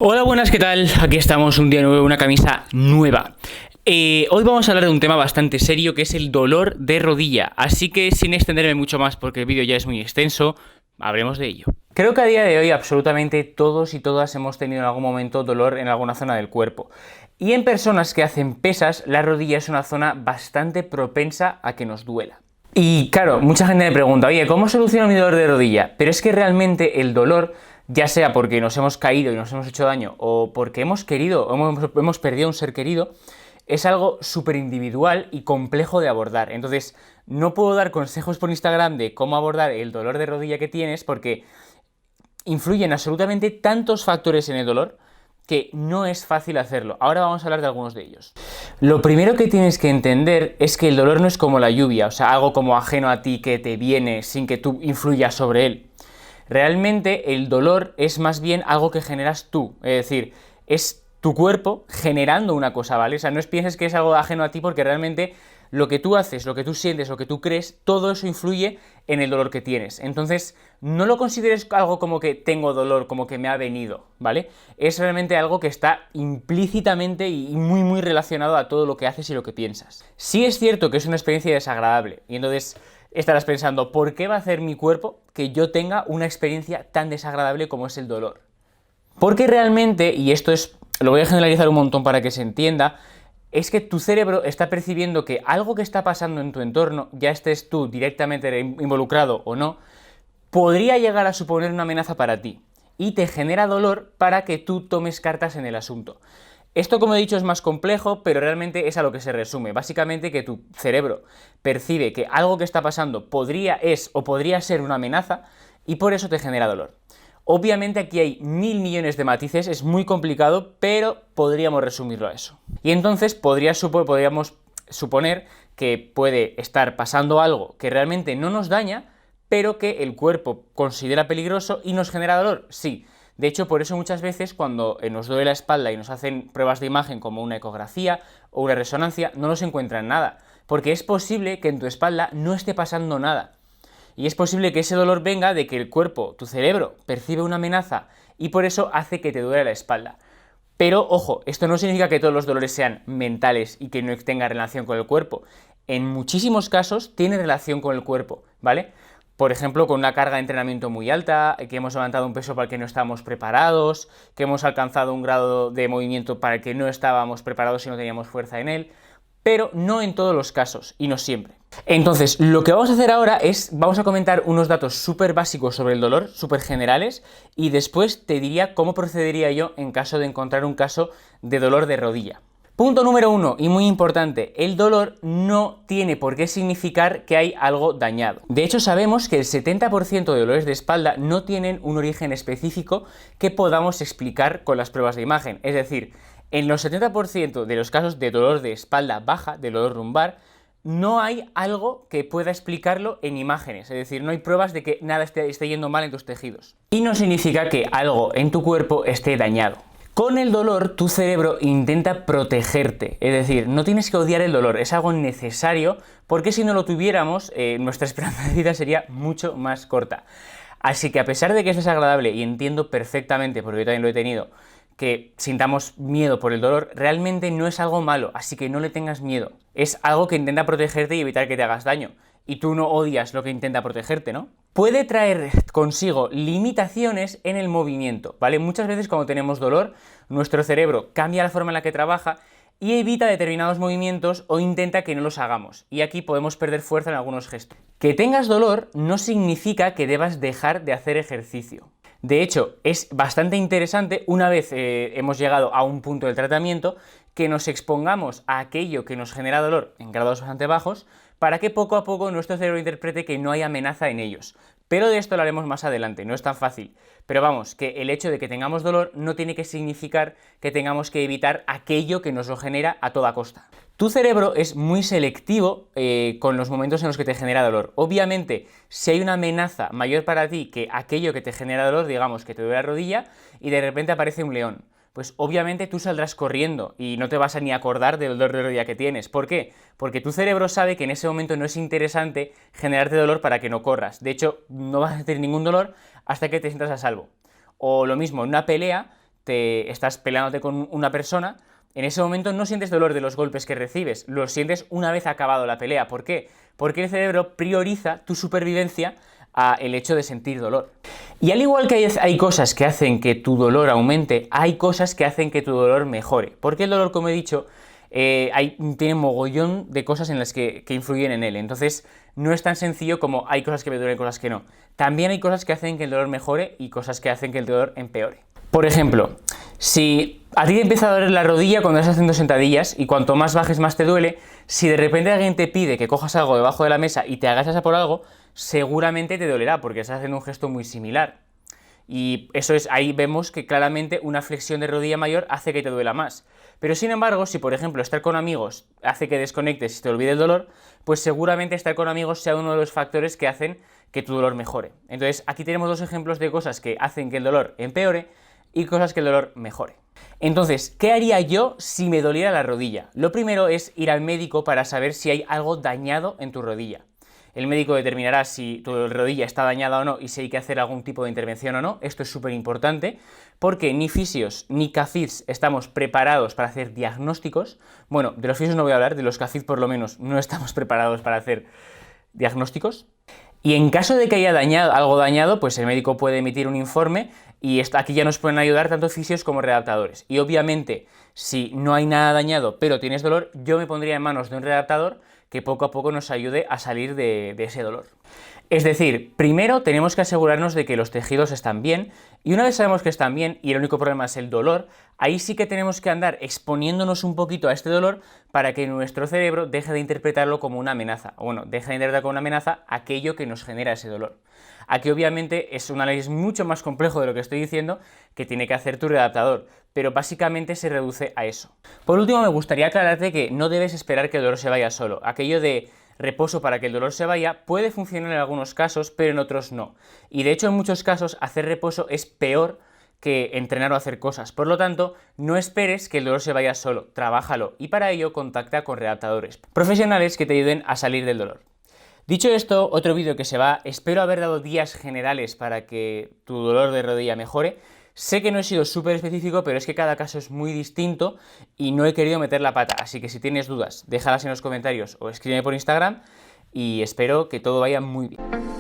Hola, buenas, ¿qué tal? Aquí estamos un día nuevo, una camisa nueva. Hoy vamos a hablar de un tema bastante serio que es el dolor de rodilla, así que sin extenderme mucho más porque el vídeo ya es muy extenso, hablemos de ello. Creo que a día de hoy absolutamente todos y todas hemos tenido en algún momento dolor en alguna zona del cuerpo. Y en personas que hacen pesas, la rodilla es una zona bastante propensa a que nos duela. Y claro, mucha gente me pregunta, oye, ¿cómo soluciono mi dolor de rodilla? Pero es que realmente el dolor, ya sea porque nos hemos caído y nos hemos hecho daño o porque hemos querido o hemos perdido a un ser querido, es algo súper individual y complejo de abordar. Entonces, no puedo dar consejos por Instagram de cómo abordar el dolor de rodilla que tienes porque influyen absolutamente tantos factores en el dolor que no es fácil hacerlo. Ahora vamos a hablar de algunos de ellos. Lo primero que tienes que entender es que el dolor no es como la lluvia, o sea, algo como ajeno a ti que te viene sin que tú influyas sobre él. Realmente el dolor es más bien algo que generas tú, es decir, es tu cuerpo generando una cosa, ¿vale? O sea, no pienses que es algo ajeno a ti porque realmente lo que tú haces, lo que tú sientes, lo que tú crees, todo eso influye en el dolor que tienes. Entonces, no lo consideres algo como que tengo dolor, como que me ha venido, ¿vale? Es realmente algo que está implícitamente y muy relacionado a todo lo que haces y lo que piensas. Sí es cierto que es una experiencia desagradable y entonces estarás pensando, ¿por qué va a hacer mi cuerpo que yo tenga una experiencia tan desagradable como es el dolor? Porque realmente, y esto lo voy a generalizar un montón para que se entienda, es que tu cerebro está percibiendo que algo que está pasando en tu entorno, ya estés tú directamente involucrado o no, podría llegar a suponer una amenaza para ti y te genera dolor para que tú tomes cartas en el asunto. Esto, como he dicho, es más complejo, pero realmente es a lo que se resume. Básicamente que tu cerebro percibe que algo que está pasando podría ser una amenaza y por eso te genera dolor. Obviamente aquí hay mil millones de matices, es muy complicado, pero podríamos resumirlo a eso. Y entonces podríamos suponer que puede estar pasando algo que realmente no nos daña, pero que el cuerpo considera peligroso y nos genera dolor. Sí. De hecho, por eso muchas veces cuando nos duele la espalda y nos hacen pruebas de imagen como una ecografía o una resonancia, no nos encuentran nada, porque es posible que en tu espalda no esté pasando nada. Y es posible que ese dolor venga de que el cuerpo, tu cerebro, percibe una amenaza y por eso hace que te duele la espalda. Pero, ojo, esto no significa que todos los dolores sean mentales y que no tengan relación con el cuerpo. En muchísimos casos tiene relación con el cuerpo, ¿vale? Por ejemplo, con una carga de entrenamiento muy alta, que hemos levantado un peso para el que no estábamos preparados, que hemos alcanzado un grado de movimiento para el que no estábamos preparados y no teníamos fuerza en él, pero no en todos los casos y no siempre. Entonces, lo que vamos a hacer ahora vamos a comentar unos datos súper básicos sobre el dolor, súper generales, y después te diría cómo procedería yo en caso de encontrar un caso de dolor de rodilla. Punto número 1, y muy importante, el dolor no tiene por qué significar que hay algo dañado. De hecho, sabemos que el 70% de dolores de espalda no tienen un origen específico que podamos explicar con las pruebas de imagen. Es decir, en los 70% de los casos de dolor de espalda baja, de dolor lumbar, no hay algo que pueda explicarlo en imágenes, es decir, no hay pruebas de que nada esté yendo mal en tus tejidos. Y no significa que algo en tu cuerpo esté dañado. Con el dolor, tu cerebro intenta protegerte, es decir, no tienes que odiar el dolor, es algo necesario, porque si no lo tuviéramos, nuestra esperanza de vida sería mucho más corta. Así que a pesar de que es desagradable, y entiendo perfectamente, porque yo también lo he tenido, que sintamos miedo por el dolor, realmente no es algo malo, así que no le tengas miedo. Es algo que intenta protegerte y evitar que te hagas daño. Y tú no odias lo que intenta protegerte, ¿no? Puede traer consigo limitaciones en el movimiento, ¿vale? Muchas veces cuando tenemos dolor, nuestro cerebro cambia la forma en la que trabaja y evita determinados movimientos o intenta que no los hagamos. Y aquí podemos perder fuerza en algunos gestos. Que tengas dolor no significa que debas dejar de hacer ejercicio. De hecho, es bastante interesante, una vez hemos llegado a un punto del tratamiento, que nos expongamos a aquello que nos genera dolor en grados bastante bajos, para que poco a poco nuestro cerebro interprete que no hay amenaza en ellos. Pero de esto lo haremos más adelante, no es tan fácil. Pero vamos, que el hecho de que tengamos dolor no tiene que significar que tengamos que evitar aquello que nos lo genera a toda costa. Tu cerebro es muy selectivo con los momentos en los que te genera dolor. Obviamente, si hay una amenaza mayor para ti que aquello que te genera dolor, digamos que te duele la rodilla y de repente aparece un león, pues obviamente tú saldrás corriendo y no te vas a ni acordar del dolor de rodilla que tienes. ¿Por qué? Porque tu cerebro sabe que en ese momento no es interesante generarte dolor para que no corras. De hecho, no vas a tener ningún dolor hasta que te sientas a salvo. O lo mismo, en una pelea te estás peleándote con una persona, en ese momento no sientes dolor de los golpes que recibes, lo sientes una vez acabado la pelea. ¿Por qué? Porque el cerebro prioriza tu supervivencia a el hecho de sentir dolor. Y al igual que hay cosas que hacen que tu dolor aumente, hay cosas que hacen que tu dolor mejore. Porque el dolor, como he dicho, tiene mogollón de cosas en las que influyen en él. Entonces, no es tan sencillo como hay cosas que me duelen y cosas que no. También hay cosas que hacen que el dolor mejore y cosas que hacen que el dolor empeore. Por ejemplo, si a ti te empieza a doler la rodilla cuando estás haciendo sentadillas y cuanto más bajes más te duele, si de repente alguien te pide que cojas algo debajo de la mesa y te agachas a por algo, seguramente te dolerá porque estás haciendo un gesto muy similar. Y eso es, ahí vemos que claramente una flexión de rodilla mayor hace que te duela más. Pero sin embargo, si por ejemplo estar con amigos hace que desconectes y te olvide el dolor, pues seguramente estar con amigos sea uno de los factores que hacen que tu dolor mejore. Entonces aquí tenemos dos ejemplos de cosas que hacen que el dolor empeore y cosas que el dolor mejore. Entonces, ¿qué haría yo si me doliera la rodilla? Lo primero es ir al médico para saber si hay algo dañado en tu rodilla. El médico determinará si tu rodilla está dañada o no y si hay que hacer algún tipo de intervención o no. Esto es súper importante porque ni fisios ni CAFIDs estamos preparados para hacer diagnósticos. Bueno, de los fisios no voy a hablar, de los CAFID por lo menos no estamos preparados para hacer diagnósticos. Y en caso de que haya algo dañado, pues el médico puede emitir un informe y aquí ya nos pueden ayudar tanto fisios como readaptadores. Y obviamente, si no hay nada dañado pero tienes dolor, yo me pondría en manos de un readaptador que poco a poco nos ayude a salir de ese dolor. Es decir, primero tenemos que asegurarnos de que los tejidos están bien, y una vez sabemos que están bien y el único problema es el dolor, ahí sí que tenemos que andar exponiéndonos un poquito a este dolor para que nuestro cerebro deje de interpretarlo como una amenaza, o bueno, deje de interpretar como una amenaza aquello que nos genera ese dolor. Aquí obviamente es un análisis mucho más complejo de lo que estoy diciendo que tiene que hacer tu readaptador, pero básicamente se reduce a eso. Por último, me gustaría aclararte que no debes esperar que el dolor se vaya solo. Aquello de reposo para que el dolor se vaya puede funcionar en algunos casos, pero en otros no. Y de hecho en muchos casos hacer reposo es peor que entrenar o hacer cosas. Por lo tanto, no esperes que el dolor se vaya solo, trabájalo y para ello contacta con readaptadores profesionales que te ayuden a salir del dolor. Dicho esto, otro vídeo que se va, espero haber dado guías generales para que tu dolor de rodilla mejore. Sé que no he sido súper específico, pero es que cada caso es muy distinto y no he querido meter la pata, así que si tienes dudas, déjalas en los comentarios o escríbeme por Instagram y espero que todo vaya muy bien.